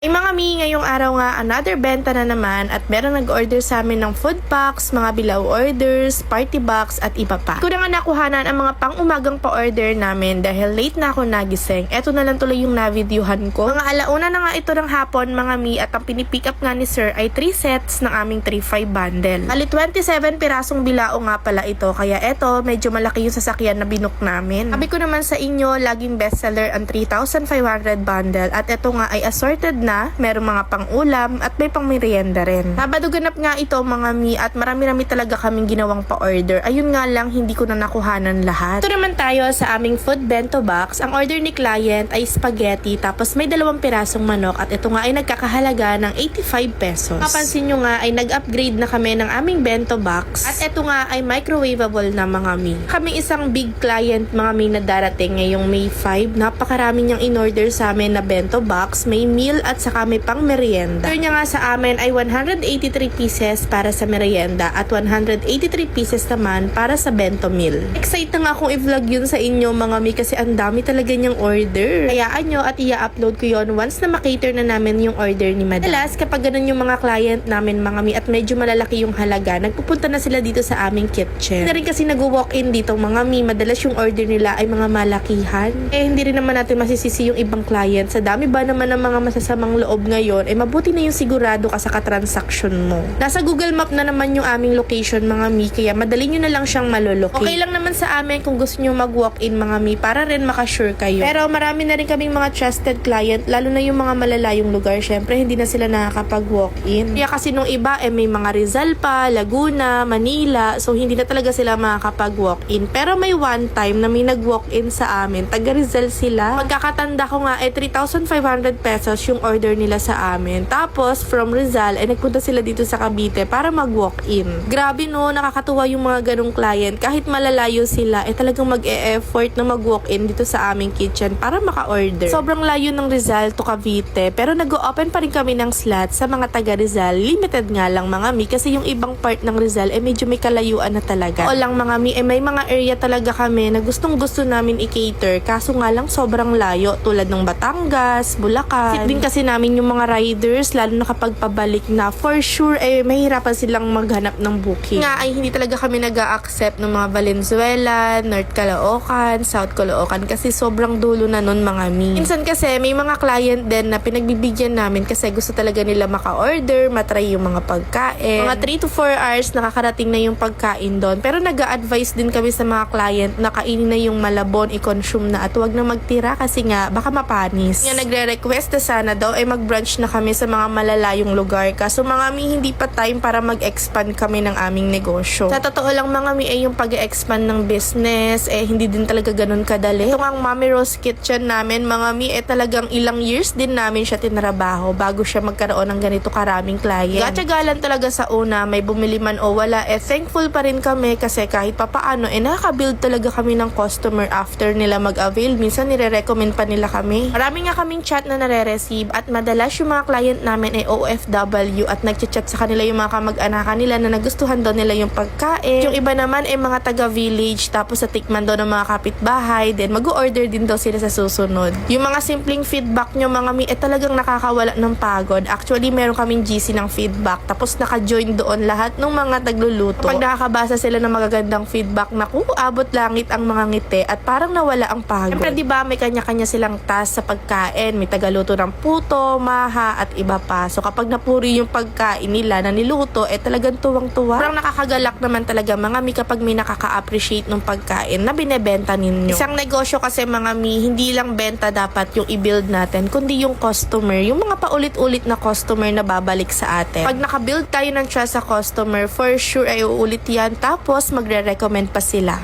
Mga mi, ngayong araw nga, another benta na naman at meron nag-order sa amin ng food packs, mga bilaw orders, party box at iba pa. Ko na nga nakuhanan ang mga pang-umagang pa-order namin dahil late na ako nagising. Eto na lang tuloy yung na-videohan ko. Mga alauna na nga ito ng hapon mga mi at ang pinipick up nga ni sir ay 3 sets ng aming 3-5 bundle. Bali 27 pirasong bilao nga pala ito kaya eto medyo malaki yung sasakyan na binook namin. Sabi ko naman sa inyo, laging bestseller ang 3,500 bundle at eto nga ay assorted na, merong mga pang-ulam at may pang-merienda rin. Sabado ganap nga ito mga mi at marami-rami talaga kaming ginawang pa-order. Ayun nga lang, hindi ko na nakuhanan lahat. Ito naman tayo sa aming food bento box. Ang order ni client ay spaghetti tapos may 2 pirasong manok at ito nga ay nagkakahalaga ng 85 pesos. Mapansin nyo nga ay nag-upgrade na kami ng aming bento box at ito nga ay microwavable na mga mi. Kaming isang big client mga mi na darating ngayong May 5. Napakarami niyang in-order sa amin na bento box, may meal at saka may pang merienda. Order niya nga sa amin ay 183 pieces para sa merienda at 183 pieces naman para sa bento meal. Excited na nga akong i-vlog yun sa inyo mga mi kasi ang dami talaga niyang order. Hayaan nyo at i-upload ko yun once na makater na namin yung order ni madam. Madalas kapag ganun yung mga client namin mga mi at medyo malalaki yung halaga, nagpupunta na sila dito sa aming kitchen. Na rin kasi nag-walk-in dito mga mi, madalas yung order nila ay mga malakihan. Hindi rin naman natin masisisi yung ibang client. Sa dami ba naman ng mga masasamang loob ngayon, mabuti na yung sigurado ka sa katransaction mo. Nasa Google Map na naman yung aming location mga mi, kaya madali nyo na lang siyang malolocate. Okay lang naman sa amin kung gusto nyo mag-walk-in mga mi para rin makasure kayo. Pero marami na rin kaming mga trusted client, lalo na yung mga malalayong lugar. Syempre, hindi na sila nakakapag-walk-in. Kaya kasi nung iba, may mga Rizal pa, Laguna, Manila, so hindi na talaga sila makakapag-walk-in. Pero may one time na may nag-walk-in sa amin, taga Rizal sila. Magkakatanda ko nga, 3,500 pesos yung order nila sa amin. Tapos, from Rizal, nagpunta sila dito sa Cavite para mag-walk-in. Grabe no, nakakatuwa yung mga ganong client. Kahit malalayo sila, talagang mag-e-effort na mag-walk-in dito sa aming kitchen para maka-order. Sobrang layo ng Rizal to Cavite, pero nag-open pa rin kami ng slot sa mga taga Rizal. Limited nga lang mga mi, kasi yung ibang part ng Rizal, medyo may kalayuan na talaga. O lang mga mi, may mga area talaga kami na gustong-gusto namin i-cater, kaso nga lang sobrang layo, tulad ng Batangas, Bulacan. Din kasi namin yung mga riders, lalo na kapag pabalik na, for sure, mahirapan silang maghanap ng booking. Nga ay hindi talaga kami nag-a-accept ng mga Valenzuela, North Caloocan, South Caloocan, kasi sobrang dulo na nun mga mi. Minsan kasi may mga client din na pinagbibigyan namin kasi gusto talaga nila maka-order, matry yung mga pagkain. Mga 3 to 4 hours nakakarating na yung pagkain doon. Pero nag-a-advise din kami sa mga client na kainin na yung malabon, i-consume na at huwag na magtira kasi nga baka mapanis. Nga nagre-request na sana daw mag-brunch na kami sa mga malalayong lugar. Kaso mga mi, hindi pa time para mag-expand kami ng aming negosyo. Sa totoo lang mga mi, yung pag-expand ng business, hindi din talaga ganun kadali. Ito nga ang Mommy Rose Kitchen namin, mga mi, talagang ilang years din namin siya tinrabaho bago siya magkaroon ng ganito karaming client. Gatsyagalan talaga sa una, may bumili man o wala, thankful pa rin kami kasi kahit papaano, nakaka-build talaga kami ng customer after nila mag-avail. Minsan nire-recommend pa nila kami. Marami nga kaming chat na nare-receive at madalas yung mga client namin ay OFW at nagchat-chat sa kanila yung mga kamag-anakan nila na nagustuhan daw nila yung pagkain. Yung iba naman ay mga taga-village tapos sa tikman daw ng mga kapitbahay, then mag-order din daw sila sa susunod. Yung mga simpleng feedback nyo mga mi, talagang nakakawala ng pagod. Actually, meron kaming GC ng feedback tapos naka-join doon lahat ng mga tagluluto. Kapag nakakabasa sila ng magagandang feedback, naku, abot langit ang mga ngiti at parang nawala ang pagod. Siyempre, diba, may kanya-kanya silang task sa pagkain. May tagaluto ng puto, maha, at iba pa. So, kapag napuri yung pagkain nila na niluto, talagang tuwang-tuwa. Parang nakakagalak naman talaga mga mi kapag may nakaka-appreciate ng pagkain na binebenta ninyo. Isang negosyo kasi mga mi, hindi lang benta dapat yung i-build natin, kundi yung customer, yung mga paulit-ulit na customer na babalik sa atin. Pag naka-build tayo ng trust sa customer, for sure ay uulit yan, tapos magre-recommend pa sila.